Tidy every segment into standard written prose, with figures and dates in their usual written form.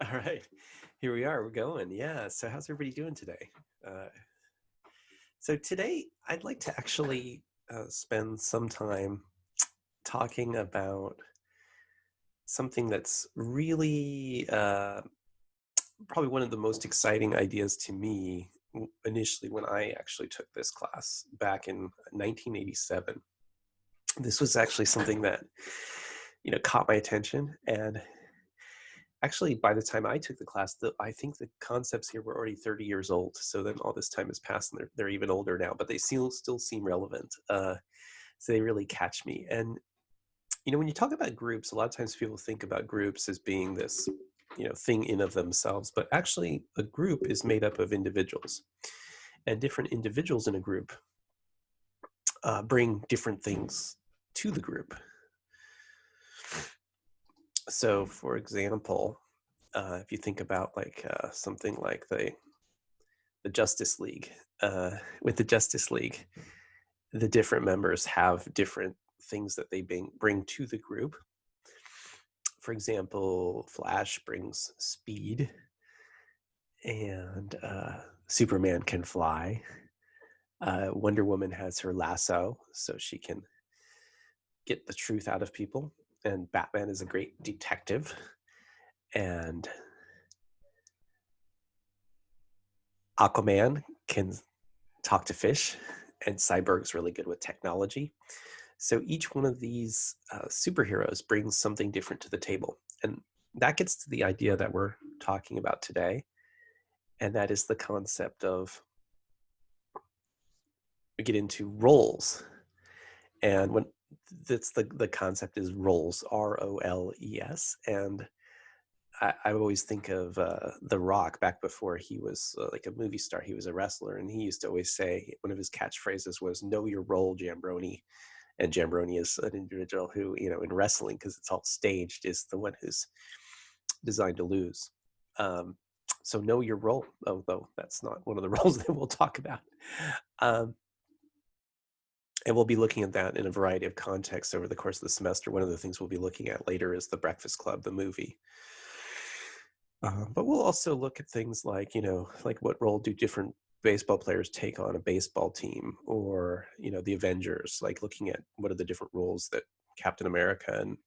All right, here we are. We're going. Yeah. So, how's everybody doing today? Uh, so today, I'd like to actually spend some time talking about something that's really probably one of the most exciting ideas to me initially when I actually took this class back in 1987. This was actually something that caught my attention, and actually, by the time I took the class, I think the concepts here were already 30 years old. So then all this time has passed, and they're even older now, but they still seem relevant. So they really catch me. And when you talk about groups, a lot of times people think about groups as being this thing in of themselves, but actually a group is made up of individuals, and different individuals in a group bring different things to the group. So, for example, if you think about something like the Justice League. With the Justice League, the different members have different things that they bring to the group. For example, Flash brings speed, and Superman can fly. Wonder Woman has her lasso, so she can get the truth out of people. And Batman is a great detective. And Aquaman can talk to fish, and Cyborg's really good with technology. So each one of these superheroes brings something different to the table. And that gets to the idea that we're talking about today. And that is the concept of, we get into roles. And when that's the concept is roles, roles. And I always think of The Rock back before he was like a movie star. He was a wrestler. And he used to always say, one of his catchphrases was, "Know your role, Jambroni." And Jambroni is an individual who, in wrestling, because it's all staged, is the one who's designed to lose. So know your role, although that's not one of the roles that we'll talk about. Um, and we'll be looking at that in a variety of contexts over the course of the semester. One of the things we'll be looking at later is The Breakfast Club, the movie. But we'll also look at things like, like what role do different baseball players take on a baseball team, or the Avengers, like looking at what are the different roles that Captain America and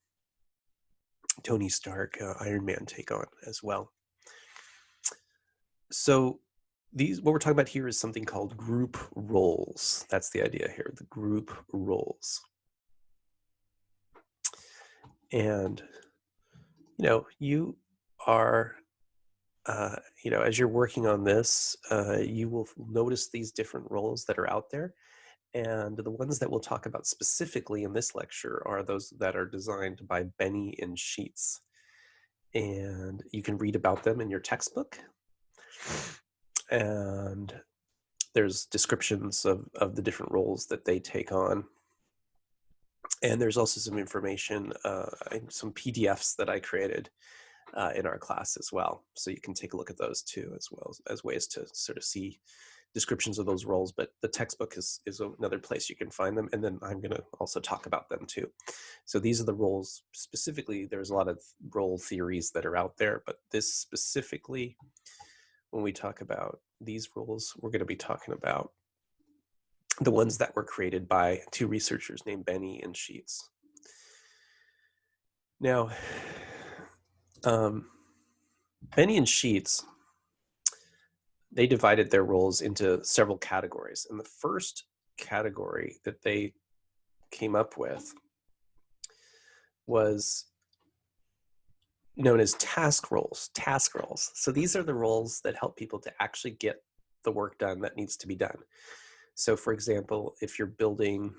Tony Stark, Iron Man take on as well. So what we're talking about here is something called group roles. That's the idea here, the group roles. And you are as you're working on this, you will notice these different roles that are out there. And the ones that we'll talk about specifically in this lecture are those that are designed by Benny and Sheets. And you can read about them in your textbook. And there's descriptions of the different roles that they take on. And there's also some information, some PDFs that I created in our class as well. So you can take a look at those too, as well as ways to sort of see descriptions of those roles. But the textbook is another place you can find them. And then I'm going to also talk about them too. So these are the roles specifically. There's a lot of role theories that are out there, but this specifically, when we talk about these roles, we're going to be talking about the ones that were created by two researchers named Benny and Sheets. Now, Benny and Sheets, they divided their roles into several categories. And the first category that they came up with was known as task roles. So these are the roles that help people to actually get the work done that needs to be done. So for example, if you're building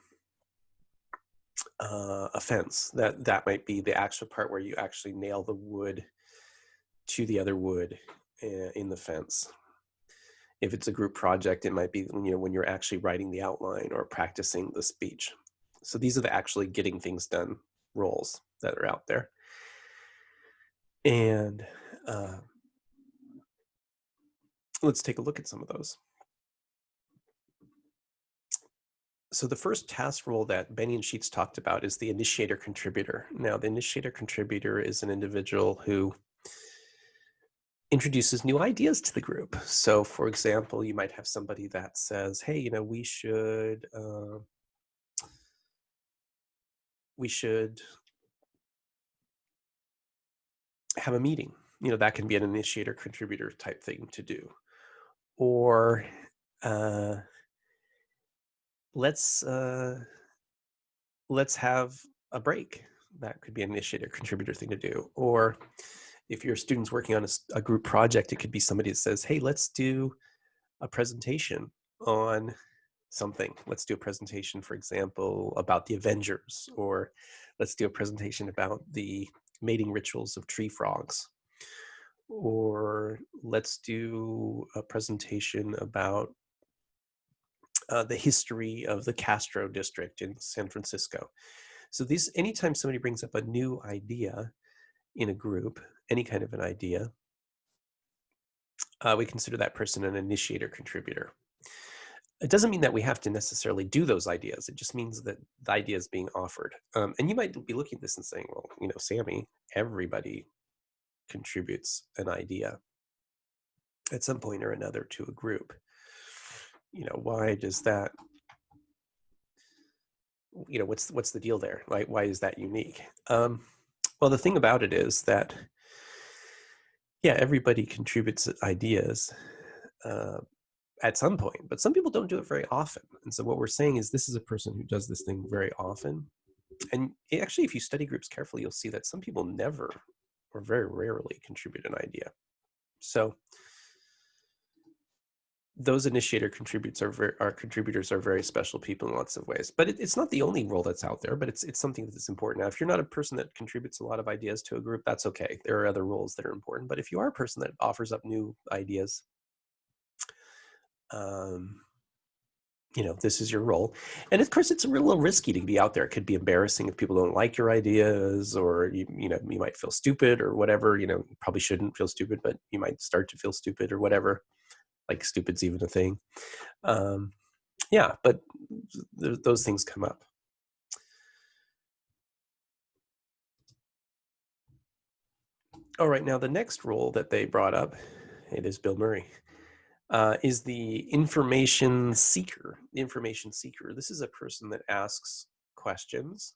a fence, that might be the actual part where you actually nail the wood to the other wood in the fence. If it's a group project, it might be when you're actually writing the outline or practicing the speech. So these are the actually getting things done roles that are out there. And let's take a look at some of those. So the first task role that Benny and Sheets talked about is the initiator contributor. Now, the initiator contributor is an individual who introduces new ideas to the group. So, for example, you might have somebody that says, "Hey, we should have a meeting." That can be an initiator contributor type thing to do. Or uh, let's let's have a break. That could be an initiator contributor thing to do. Or if your student's working on a group project, it could be somebody that says, "Hey, let's do a presentation on something. Let's do a presentation, for example, about the Avengers, or let's do a presentation about the mating rituals of tree frogs, or let's do a presentation about the history of the Castro district in San Francisco." So anytime somebody brings up a new idea in a group, any kind of an idea, we consider that person an initiator contributor. It doesn't mean that we have to necessarily do those ideas. It just means that the idea is being offered. And you might be looking at this and saying, well, Sami, everybody contributes an idea at some point or another to a group. Why does that, what's the deal there? Why is that unique? Well, the thing about it is that, yeah, everybody contributes ideas at some point, but some people don't do it very often. And so what we're saying is this is a person who does this thing very often. And actually, if you study groups carefully, you'll see that some people never or very rarely contribute an idea. So those initiator contributors are very special people in lots of ways. But it's not the only role that's out there, but it's something that's important. Now, if you're not a person that contributes a lot of ideas to a group, that's okay. There are other roles that are important. But if you are a person that offers up new ideas, this is your role. And of course, it's a little risky to be out there. It could be embarrassing if people don't like your ideas, or you might feel stupid or whatever. You probably shouldn't feel stupid, but you might start to feel stupid or whatever. Like stupid's even a thing. Yeah, but those things come up. All right, now the next role that they brought up, it is Bill Murray, is the information seeker. The information seeker. This is a person that asks questions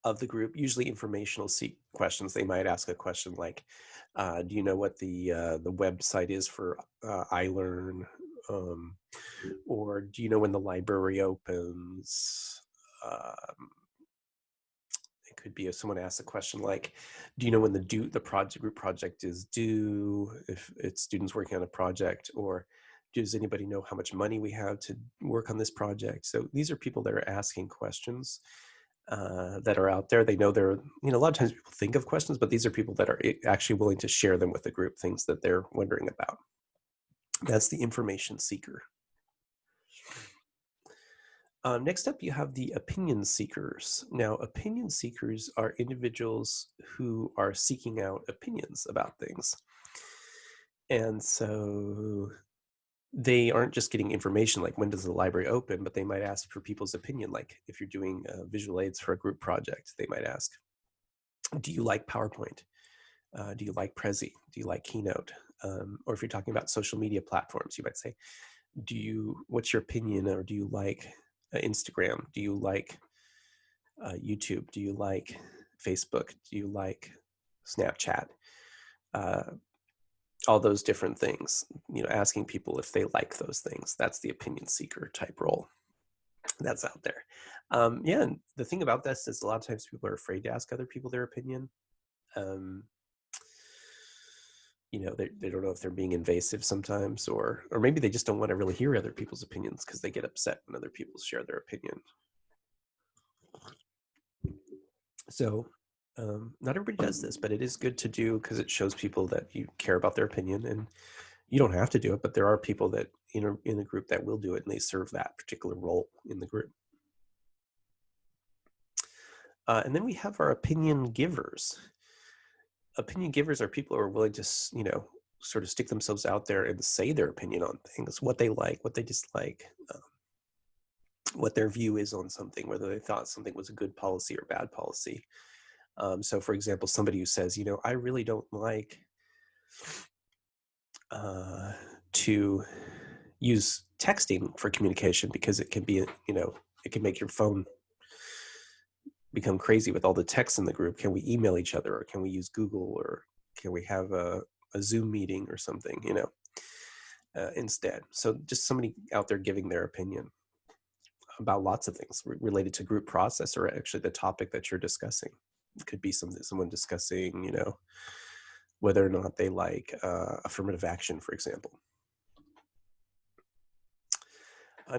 of the group, usually informational questions. They might ask a question like, do you know what the website is for iLearn? Or do you know when the library opens? It could be if someone asks a question like, do you know when the group project is due, if it's students working on a project? Or does anybody know how much money we have to work on this project? So these are people that are asking questions that are out there. They know a lot of times people think of questions, but these are people that are actually willing to share them with the group, things that they're wondering about. That's the information seeker. Next up, you have the opinion seekers. Now, opinion seekers are individuals who are seeking out opinions about things. And so they aren't just getting information like when does the library open, but they might ask for people's opinion. Like if you're doing visual aids for a group project, they might ask, do you like PowerPoint? Do you like Prezi? Do you like Keynote? Or if you're talking about social media platforms, you might say, what's your opinion? Or do you like Instagram? Do you like YouTube? Do you like Facebook? Do you like Snapchat? All those different things, asking people if they like those things. That's the opinion seeker type role that's out there. Yeah, and the thing about this is a lot of times people are afraid to ask other people their opinion. They don't know if they're being invasive sometimes, or maybe they just don't want to really hear other people's opinions because they get upset when other people share their opinion. So not everybody does this, but it is good to do because it shows people that you care about their opinion. And you don't have to do it, but there are people that in a group that will do it, and they serve that particular role in the group. And then we have our opinion givers. Opinion givers are people who are willing to, sort of stick themselves out there and say their opinion on things, what they like, what they dislike, what their view is on something, whether they thought something was a good policy or bad policy. So for example, somebody who says, I really don't like to use texting for communication because it can be, it can make your phone become crazy with all the texts in the group. Can we email each other, or can we use Google, or can we have a Zoom meeting or something, instead? So just somebody out there giving their opinion about lots of things related to group process, or actually the topic that you're discussing. It could be someone discussing, whether or not they like affirmative action, for example.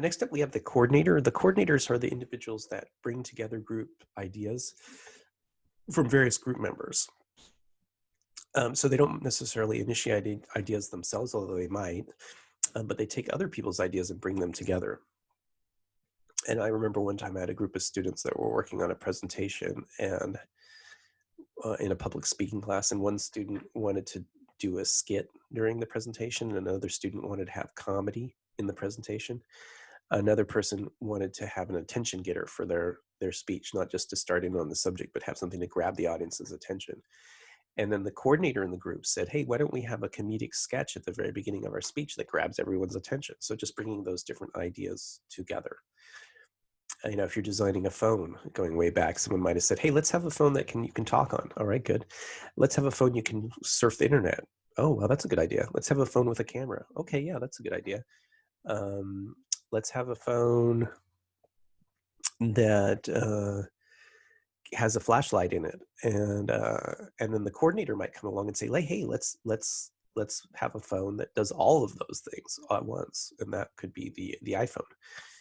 Next up, we have the coordinator. The coordinators are the individuals that bring together group ideas from various group members. So they don't necessarily initiate ideas themselves, although they might, but they take other people's ideas and bring them together. And I remember one time I had a group of students that were working on a presentation and in a public speaking class, and one student wanted to do a skit during the presentation, and another student wanted to have comedy in the presentation. Another person wanted to have an attention getter for their speech, not just to start in on the subject, but have something to grab the audience's attention. And then the coordinator in the group said, hey, why don't we have a comedic sketch at the very beginning of our speech that grabs everyone's attention? So just bringing those different ideas together. If you're designing a phone, going way back, someone might have said, hey, let's have a phone that you can talk on. All right, good. Let's have a phone you can surf the internet. Oh, well, that's a good idea. Let's have a phone with a camera. Okay, yeah, that's a good idea. Let's have a phone that has a flashlight in it, and then the coordinator might come along and say, hey, let's have a phone that does all of those things at once, and that could be the iPhone.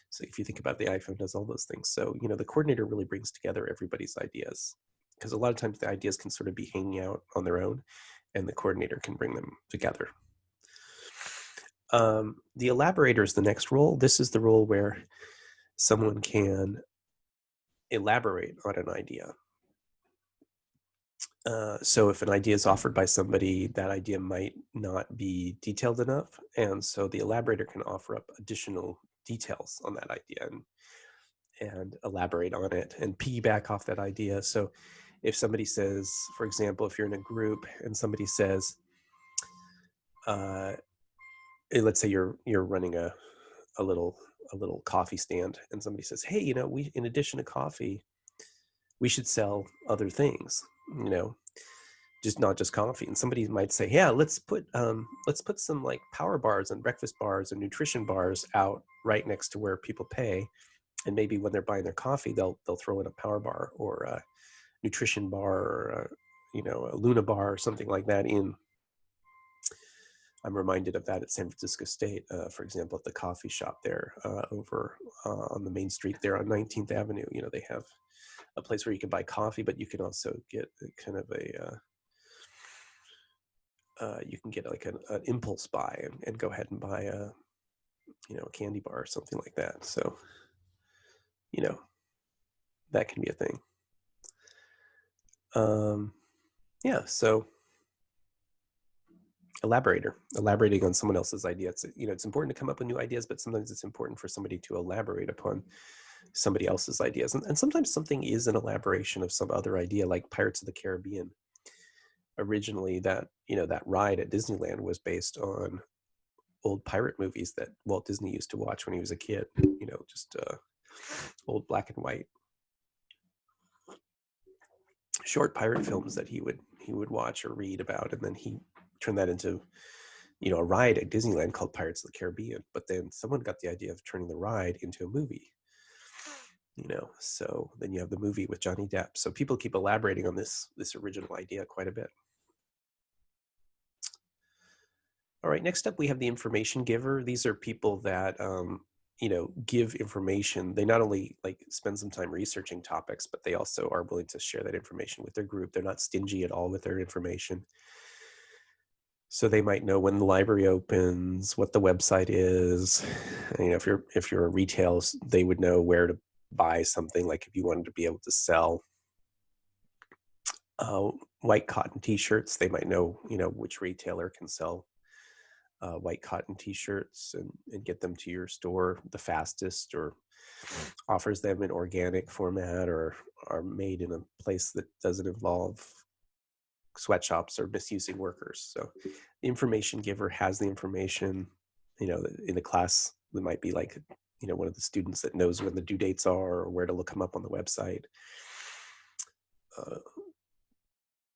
So if you think about, the iPhone does all those things. So the coordinator really brings together everybody's ideas, because a lot of times the ideas can sort of be hanging out on their own, and the coordinator can bring them together. The elaborator is the next role. This is the role where someone can elaborate on an idea. So if an idea is offered by somebody, that idea might not be detailed enough. And so the elaborator can offer up additional details on that idea and elaborate on it and piggyback off that idea. So if somebody says, for example, if you're in a group and somebody says, let's say you're running a little coffee stand, and somebody says, hey, we, in addition to coffee, we should sell other things, just not just coffee. And somebody might say, yeah, let's put some like power bars and breakfast bars and nutrition bars out right next to where people pay. And maybe when they're buying their coffee, they'll throw in a power bar or a nutrition bar, or a Luna bar or something like that in. I'm reminded of that at San Francisco State, for example, at the coffee shop there over on the main street there on 19th Avenue. They have a place where you can buy coffee, but you can also get kind of you can get like an impulse buy and go ahead and buy a candy bar or something like that. So, that can be a thing. Yeah, so elaborating on someone else's idea. It's important to come up with new ideas, but sometimes it's important for somebody to elaborate upon somebody else's ideas. And sometimes something is an elaboration of some other idea, like Pirates of the Caribbean. Originally, that ride at Disneyland was based on old pirate movies that Walt Disney used to watch when he was a kid, just old black and white short pirate films that he would watch or read about, and then he turned that into a ride at Disneyland called Pirates of the Caribbean. But then someone got the idea of turning the ride into a movie, so then you have the movie with Johnny Depp. So people keep elaborating on this original idea quite a bit. All right, next up we have the information giver. These are people that give information. They not only spend some time researching topics, but they also are willing to share that information with their group. They're not stingy at all with their information. So they might know when the library opens, what the website is. If you're a retail, they would know where to buy something. Like if you wanted to be able to sell white cotton T-shirts, they might know which retailer can sell white cotton T-shirts and get them to your store the fastest, or offers them in organic format, or are made in a place that doesn't involve sweatshops are misusing workers. So the information giver has the information, in the class, there might be like, one of the students that knows when the due dates are or where to look them up on the website,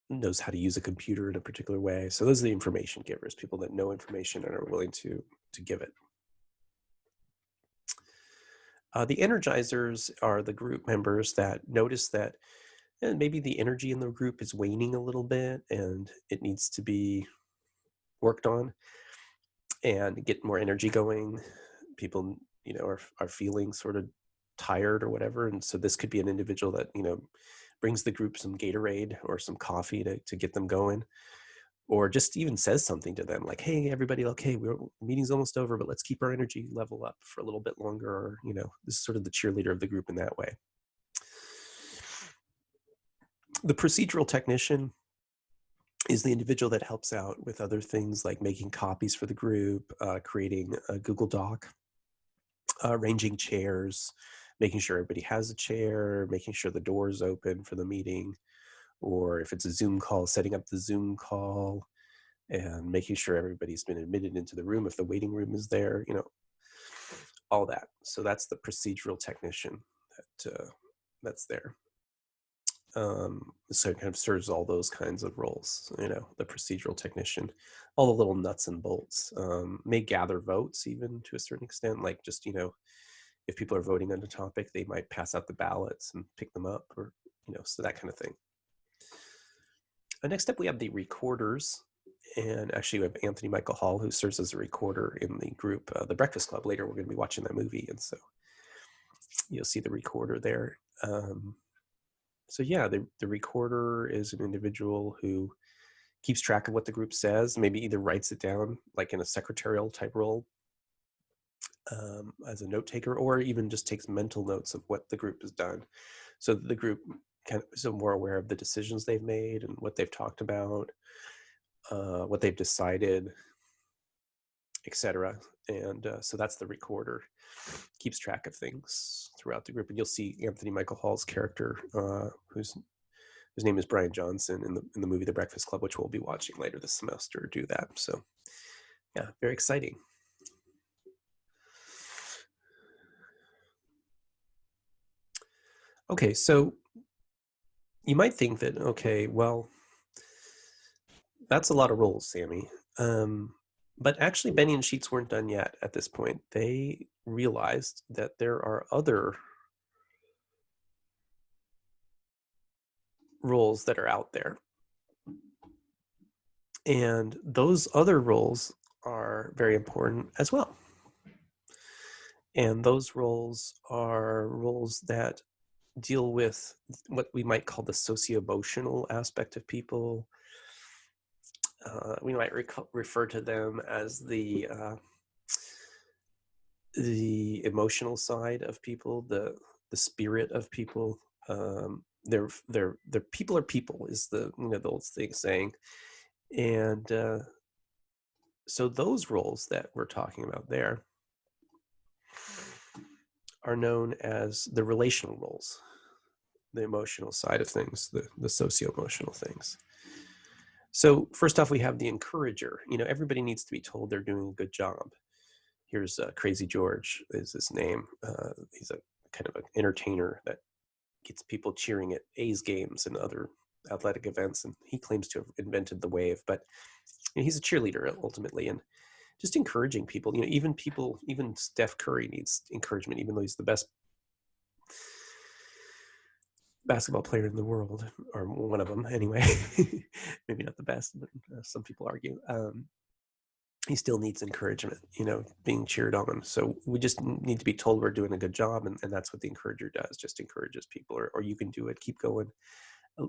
knows how to use a computer in a particular way. So those are the information givers, people that know information and are willing to give it. The energizers are the group members that notice that maybe the energy in the group is waning a little bit and it needs to be worked on and get more energy going. People, are feeling sort of tired or whatever. And so this could be an individual that, brings the group some Gatorade or some coffee to get them going, or just even says something to them like, hey, everybody, okay, meeting's almost over, but let's keep our energy level up for a little bit longer. Or, this is sort of the cheerleader of the group in that way. The procedural technician is the individual that helps out with other things like making copies for the group, creating a Google Doc, arranging chairs, making sure everybody has a chair, making sure the door is open for the meeting, or if it's a Zoom call, setting up the Zoom call and making sure everybody's been admitted into the room if the waiting room is there, all that. So that's the procedural technician that's there. So it kind of serves all those kinds of roles, the procedural technician, all the little nuts and bolts, may gather votes even to a certain extent, like just, if people are voting on a topic, they might pass out the ballots and pick them up, or, so that kind of thing. Next up, we have the recorders. And actually, we have Anthony Michael Hall, who serves as a recorder in the group, The Breakfast Club. Later, we're going to be watching that movie. And so you'll see the recorder there. So yeah, the recorder is an individual who keeps track of what the group says, maybe either writes it down like in a secretarial type role as a note taker, or even just takes mental notes of what the group has done. So the group kind of is more aware of the decisions they've made and what they've talked about, what they've decided, etc. And so that's the recorder, keeps track of things throughout the group. And you'll see Anthony Michael Hall's character, whose name is Brian Johnson in the movie The Breakfast Club, which we'll be watching later this semester, do that. So yeah, very exciting. Okay, so you might think that, okay, well, that's a lot of roles, Sammy. But actually, Benny and Sheets weren't done yet at this point. They realized that there are other roles that are out there. And those other roles are very important as well. And those roles are roles that deal with what we might call the socio-emotional aspect of people. We might refer to them as the emotional side of people, the spirit of people. They're people are people is the the old thing saying, and so those roles that we're talking about there are known as the relational roles, the emotional side of things, the socio-emotional things. So first off, we have the encourager. Everybody needs to be told they're doing a good job. Here's Crazy George is his name. He's a kind of an entertainer that gets people cheering at A's games and other athletic events, and he claims to have invented the wave, but he's a cheerleader ultimately, and just encouraging people. Even Steph Curry needs encouragement, even though he's the best basketball player in the world, or one of them anyway. Maybe not the best, but some people argue. He still needs encouragement, being cheered on. So we just need to be told we're doing a good job, and that's what the encourager does, just encourages people, or you can do it, keep going.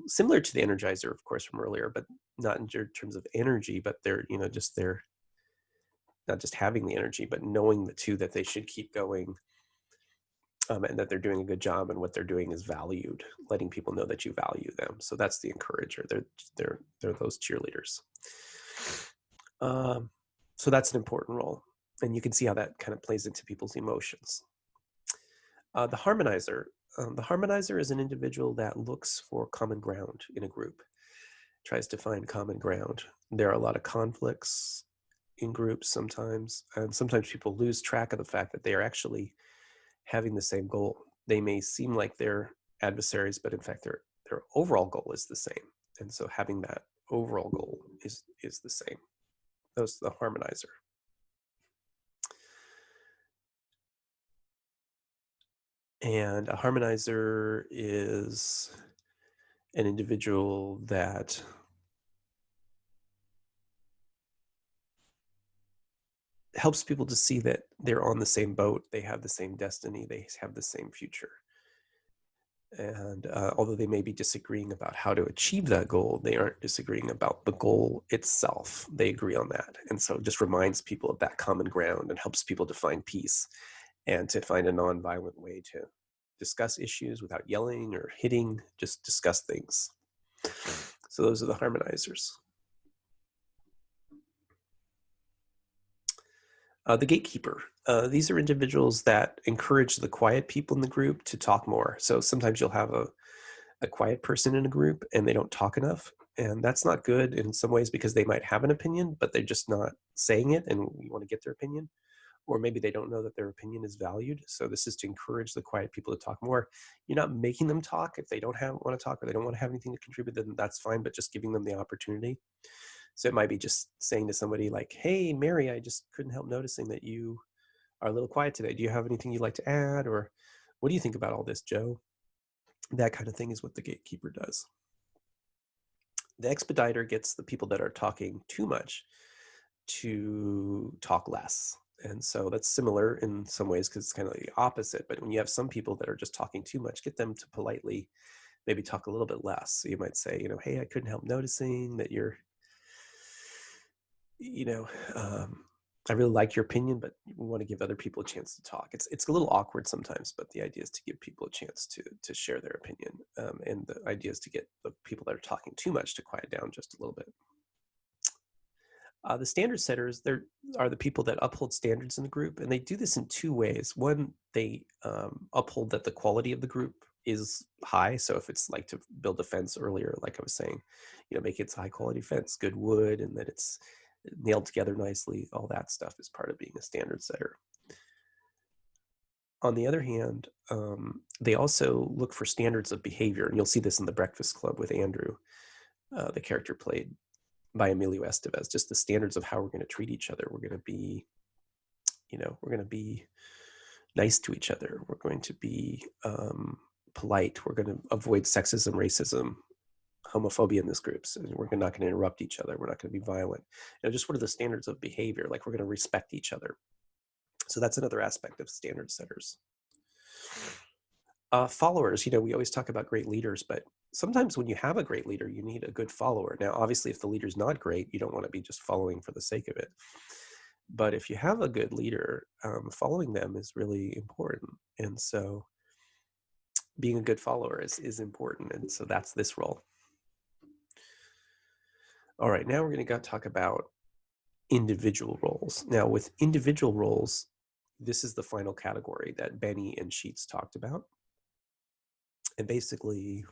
Similar to the energizer, of course, from earlier, but not in terms of energy, but they're not just having the energy, but knowing the two, that they should keep going, and that they're doing a good job, and what they're doing is valued, letting people know that you value them. So that's the encourager. They're those cheerleaders. So that's an important role, and you can see how that kind of plays into people's emotions. The harmonizer. The harmonizer is an individual that looks for common ground in a group, tries to find common ground. There are a lot of conflicts in groups sometimes, and sometimes people lose track of the fact that they are actually having the same goal. They may seem like they're adversaries, but in fact their overall goal is the same. And so having that overall goal is the same. That's the harmonizer. And a harmonizer is an individual that helps people to see that they're on the same boat, they have the same destiny, they have the same future. And although they may be disagreeing about how to achieve that goal, they aren't disagreeing about the goal itself. They agree on that. And so it just reminds people of that common ground and helps people to find peace and to find a nonviolent way to discuss issues without yelling or hitting, just discuss things. So those are the harmonizers. The gatekeeper. These are individuals that encourage the quiet people in the group to talk more. So sometimes you'll have a quiet person in a group and they don't talk enough. And that's not good in some ways because they might have an opinion, but they're just not saying it and you want to get their opinion. Or maybe they don't know that their opinion is valued. So this is to encourage the quiet people to talk more. You're not making them talk. If they don't want to talk or they don't want to have anything to contribute, then that's fine, but just giving them the opportunity. So it might be just saying to somebody like, hey, Mary, I just couldn't help noticing that you are a little quiet today. Do you have anything you'd like to add? Or what do you think about all this, Joe? That kind of thing is what the gatekeeper does. The expediter gets the people that are talking too much to talk less. And so that's similar in some ways because it's kind of the opposite. But when you have some people that are just talking too much, get them to politely maybe talk a little bit less. So you might say, hey, I couldn't help noticing that you're, I really like your opinion, but we want to give other people a chance to talk. It's a little awkward sometimes, but the idea is to give people a chance to share their opinion. And the idea is to get the people that are talking too much to quiet down just a little bit. The standard setters, are the people that uphold standards in the group, and they do this in two ways. One, they uphold that the quality of the group is high. So if it's like to build a fence earlier, like I was saying, make it a high quality fence, good wood, and that it's nailed together nicely. All that stuff is part of being a standard setter. On the other hand, they also look for standards of behavior, and you'll see this in The Breakfast Club with Andrew, the character played by Emilio Estevez, just the standards of how we're going to treat each other. We're going to be, we're going to be nice to each other. We're going to be polite. We're going to avoid sexism, racism, homophobia in this group. So we're not going to interrupt each other. We're not going to be violent. Just what are the standards of behavior? Like we're going to respect each other. So that's another aspect of standard setters. Followers, we always talk about great leaders, but sometimes when you have a great leader, you need a good follower. Now, obviously, if the leader's not great, you don't want to be just following for the sake of it. But if you have a good leader, following them is really important. And so being a good follower is important. And so that's this role. All right, now we're going to talk about individual roles. Now, with individual roles, this is the final category that Benny and Sheets talked about. And basically,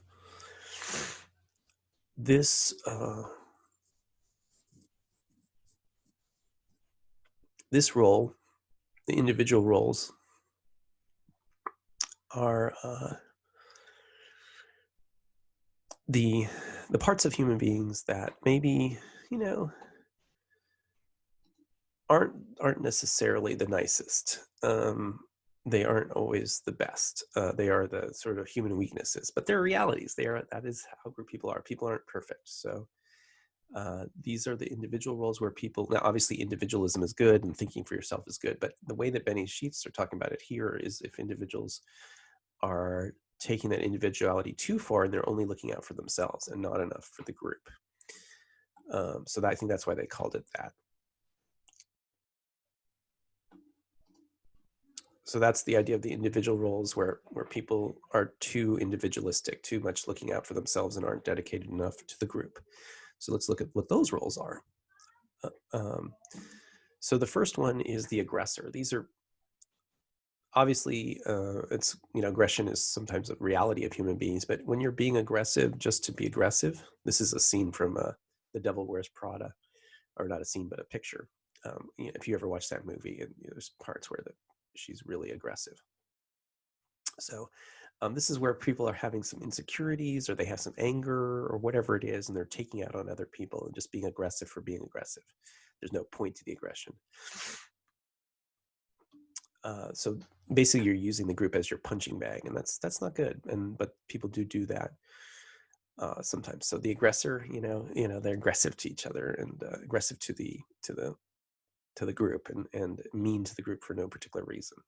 this role, the individual roles, are the parts of human beings that maybe aren't necessarily the nicest. They aren't always the best. They are the sort of human weaknesses, but they're realities. That is how group people are. People aren't perfect. So these are the individual roles where people, now obviously individualism is good and thinking for yourself is good, but the way that Benny Sheets are talking about it here is if individuals are taking that individuality too far and they're only looking out for themselves and not enough for the group. So I think that's why they called it that. So that's the idea of the individual roles where people are too individualistic, too much looking out for themselves and aren't dedicated enough to the group. So let's look at what those roles are. So the first one is the aggressor. These are obviously, it's, aggression is sometimes a reality of human beings, but when you're being aggressive just to be aggressive, this is a scene from The Devil Wears Prada, or not a scene, but a picture. If you ever watch that movie, and there's parts where she's really aggressive. So this is where people are having some insecurities, or they have some anger, or whatever it is, and they're taking out on other people and just being aggressive for being aggressive. There's no point to the aggression. So basically, you're using the group as your punching bag, and that's not good. But people do that sometimes. So the aggressor, they're aggressive to each other, and aggressive to the group, and mean to the group for no particular reason.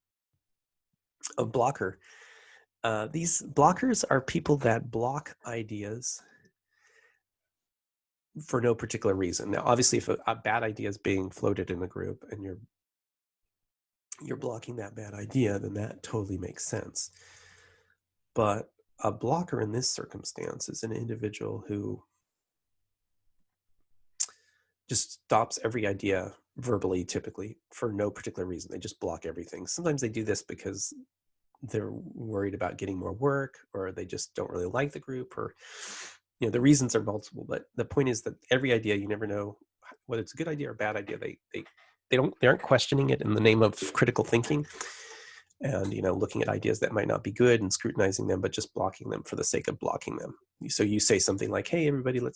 A blocker. These blockers are people that block ideas for no particular reason. Now, obviously, if a bad idea is being floated in a group and you're blocking that bad idea, then that totally makes sense. But a blocker in this circumstance is an individual who just stops every idea verbally, typically, for no particular reason. They just block everything. Sometimes they do this because they're worried about getting more work, or they just don't really like the group, or the reasons are multiple. But the point is that every idea, you never know whether it's a good idea or a bad idea. They aren't questioning it in the name of critical thinking, and looking at ideas that might not be good and scrutinizing them, but just blocking them for the sake of blocking them. So you say something like, "Hey, everybody, would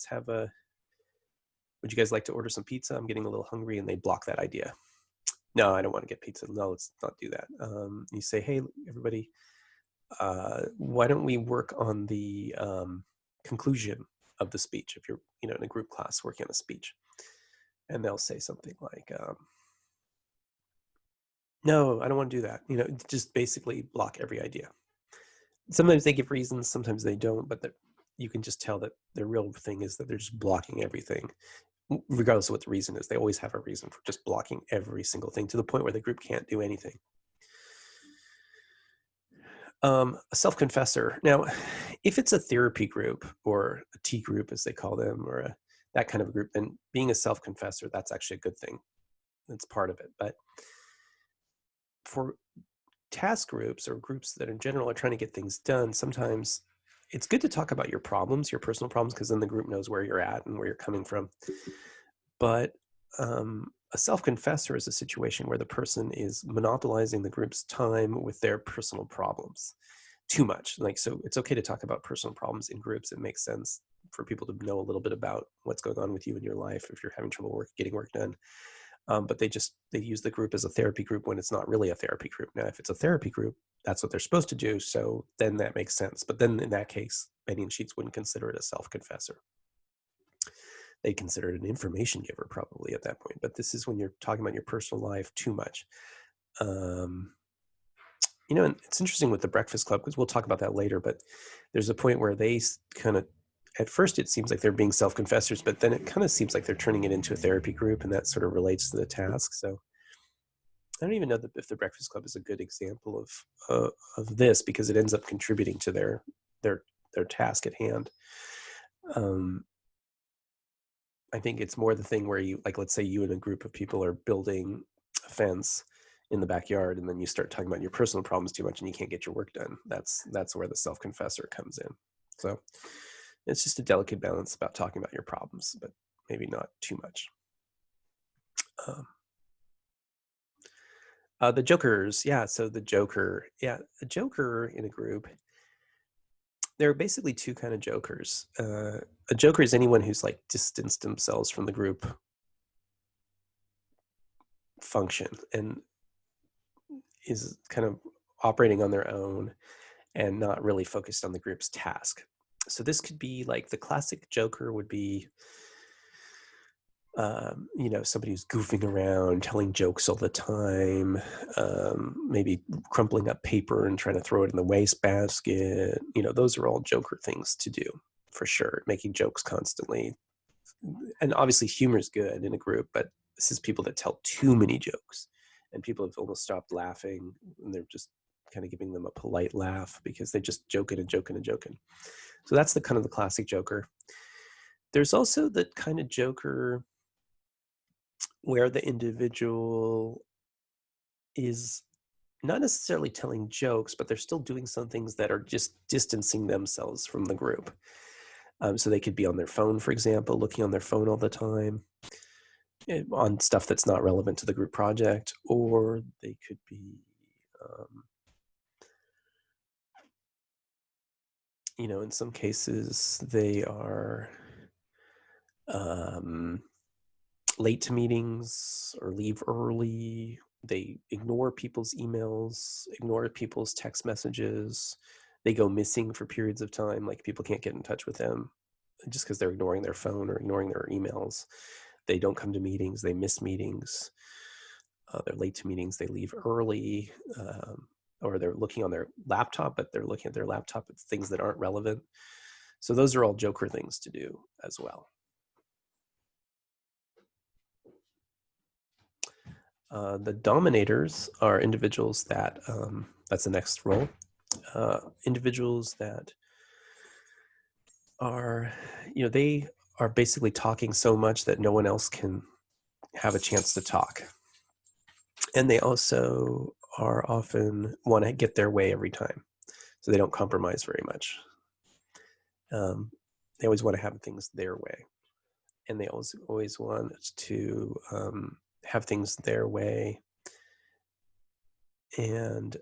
you guys like to order some pizza? I'm getting a little hungry," and they block that idea. No, I don't want to get pizza. No, let's not do that. You say, "Hey, everybody, why don't we work on the conclusion of the speech?" If you're in a group class working on a speech, and they'll say something like, "No, I don't want to do that." Just basically block every idea. Sometimes they give reasons, sometimes they don't, but you can just tell that the real thing is that they're just blocking everything, regardless of what the reason is. They always have a reason for just blocking every single thing, to the point where the group can't do anything. A self-confessor. Now, if it's a therapy group, or a T group, as they call them, or that kind of a group, then being a self-confessor, that's actually a good thing. That's part of it. But for task groups, or groups that in general are trying to get things done, sometimes it's good to talk about your problems, your personal problems, because then the group knows where you're at and where you're coming from. But a self-confessor is a situation where the person is monopolizing the group's time with their personal problems too much. So it's okay to talk about personal problems in groups. It makes sense for people to know a little bit about what's going on with you in your life if you're having trouble getting work done. But they use the group as a therapy group when it's not really a therapy group. Now, if it's a therapy group, that's what they're supposed to do. So then that makes sense. But then in that case, Benny and Sheets wouldn't consider it a self-confessor. They consider it an information giver probably at that point. But this is when you're talking about your personal life too much. And it's interesting with the Breakfast Club, because we'll talk about that later, but there's a point where they kind of, at first it seems like they're being self-confessors, but then it kind of seems like they're turning it into a therapy group, and that sort of relates to the task. So I don't even know if the Breakfast Club is a good example of this, because it ends up contributing to their task at hand. I think it's more the thing where you, like, let's say you and a group of people are building a fence in the backyard, and then you start talking about your personal problems too much and you can't get your work done. That's where the self-confessor comes in. So it's just a delicate balance about talking about your problems, but maybe not too much. The jokers. Yeah. So the joker. Yeah. A joker in a group. There are basically two kind of jokers. A joker is anyone who's like distanced themselves from the group function and is kind of operating on their own and not really focused on the group's task. So this could be like, the classic joker would be, somebody who's goofing around, telling jokes all the time, maybe crumpling up paper and trying to throw it in the wastebasket. Those are all joker things to do, for sure. Making jokes constantly. And obviously humor is good in a group, but this is people that tell too many jokes, and people have almost stopped laughing, and they're just kind of giving them a polite laugh because they're just joking and joking and joking. So that's the kind of the classic joker. There's also the kind of joker where the individual is not necessarily telling jokes, but they're still doing some things that are just distancing themselves from the group. So they could be on their phone, for example, looking on their phone all the time on stuff that's not relevant to the group project, or they could be, in some cases, they are late to meetings or leave early. They ignore people's emails, ignore people's text messages. They go missing for periods of time, like people can't get in touch with them just because they're ignoring their phone or ignoring their emails. They don't come to meetings, they miss meetings. They're late to meetings, they leave early, or they're looking on their laptop, but they're looking at their laptop at things that aren't relevant. So those are all Joker things to do as well. The dominators are individuals that, that's the next role, individuals that are, they are basically talking so much that no one else can have a chance to talk. And they also are often want to get their way every time. So they don't compromise very much. They always want to have things their way. And they always want to have things their way. And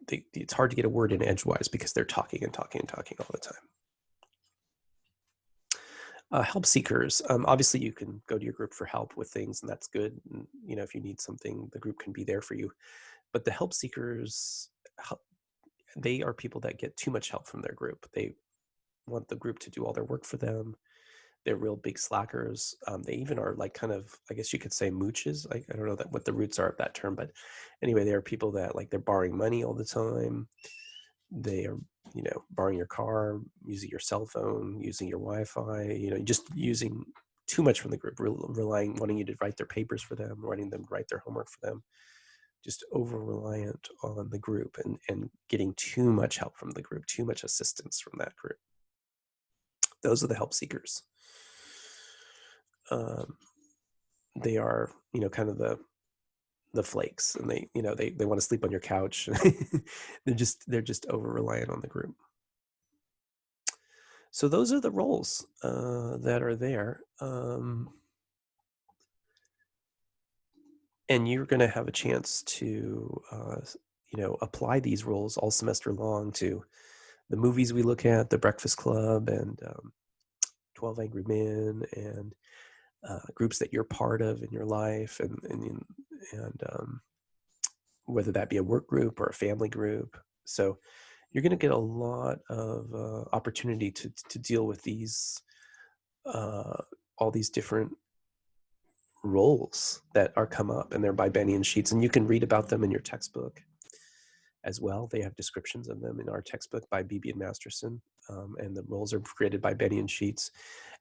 it's hard to get a word in edgewise because they're talking and talking and talking all the time. Help seekers. Obviously, you can go to your group for help with things, and that's good. And, if you need something, the group can be there for you. But the help seekers, they are people that get too much help from their group. They want the group to do all their work for them. They're real big slackers. They even are like kind of, I guess you could say, mooches. I don't know what the roots are of that term, but anyway, they are people that like they're borrowing money all the time. They are, borrowing your car, using your cell phone, using your Wi-Fi, just using too much from the group, wanting you to write their papers for them, wanting them to write their homework for them, just over-reliant on the group and getting too much help from the group, too much assistance from that group. Those are the help seekers. They are, kind of the flakes, and they want to sleep on your couch. they're just over-reliant on the group. So those are the roles that are there. And you're going to have a chance to, apply these roles all semester long to the movies we look at, The Breakfast Club and 12 Angry Men, and groups that you're part of in your life, and whether that be a work group or a family group. So you're going to get a lot of opportunity to deal with these, all these different roles that are come up, and they're by Benny and Sheets, and you can read about them in your textbook as well. They have descriptions of them in our textbook by Beebe and Masterson, and the roles are created by Benny and Sheets.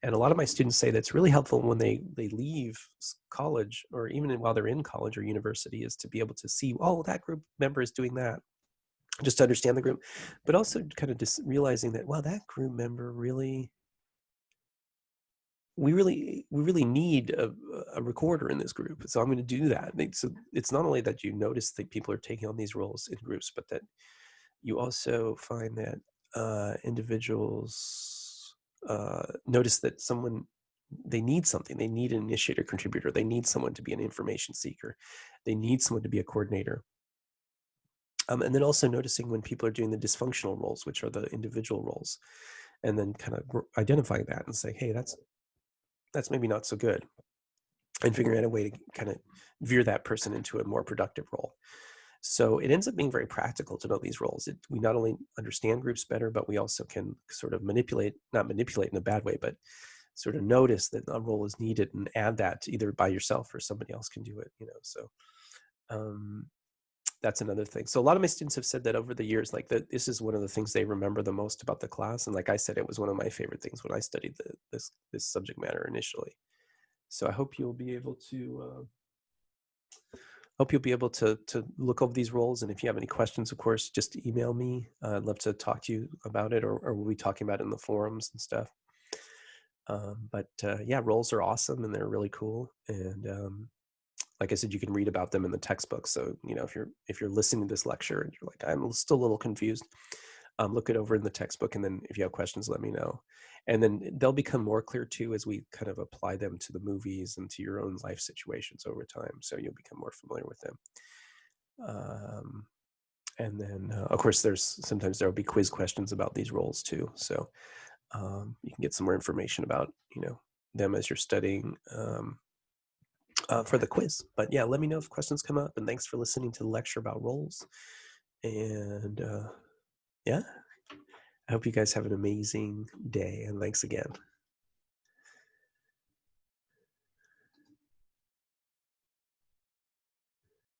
And a lot of my students say that's really helpful when they leave college, or even while they're in college or university, is to be able to see, oh, that group member is doing that, just to understand the group, but also kind of just realizing that, wow, that group member really, we really need a recorder in this group. So I'm going to do that. So it's not only that you notice that people are taking on these roles in groups, but that you also find that individuals notice that they need something. They need an initiator contributor. They need someone to be an information seeker. They need someone to be a coordinator. And then also noticing when people are doing the dysfunctional roles, which are the individual roles, and then kind of identifying that and say, hey, that's maybe not so good, and figuring out a way to kind of veer that person into a more productive role. So it ends up being very practical to know these roles. We not only understand groups better, but we also can sort of not manipulate in a bad way, but sort of notice that a role is needed and add that to either by yourself or somebody else can do it, So that's another thing. So a lot of my students have said that over the years, like this is one of the things they remember the most about the class. And like I said, it was one of my favorite things when I studied this subject matter initially. So I hope you'll be able to look over these roles. And if you have any questions, of course, just email me. I'd love to talk to you about it, or we'll be talking about it in the forums and stuff. But yeah, roles are awesome and they're really cool. And like I said, you can read about them in the textbook. So, if you're listening to this lecture and you're like, I'm still a little confused, look it over in the textbook, and then if you have questions, let me know. And then they'll become more clear too as we kind of apply them to the movies and to your own life situations over time. So you'll become more familiar with them. And then, of course, sometimes there'll be quiz questions about these roles too. So you can get some more information about them as you're studying for the quiz. But yeah, let me know if questions come up. And thanks for listening to the lecture about roles. And yeah, I hope you guys have an amazing day. And thanks again.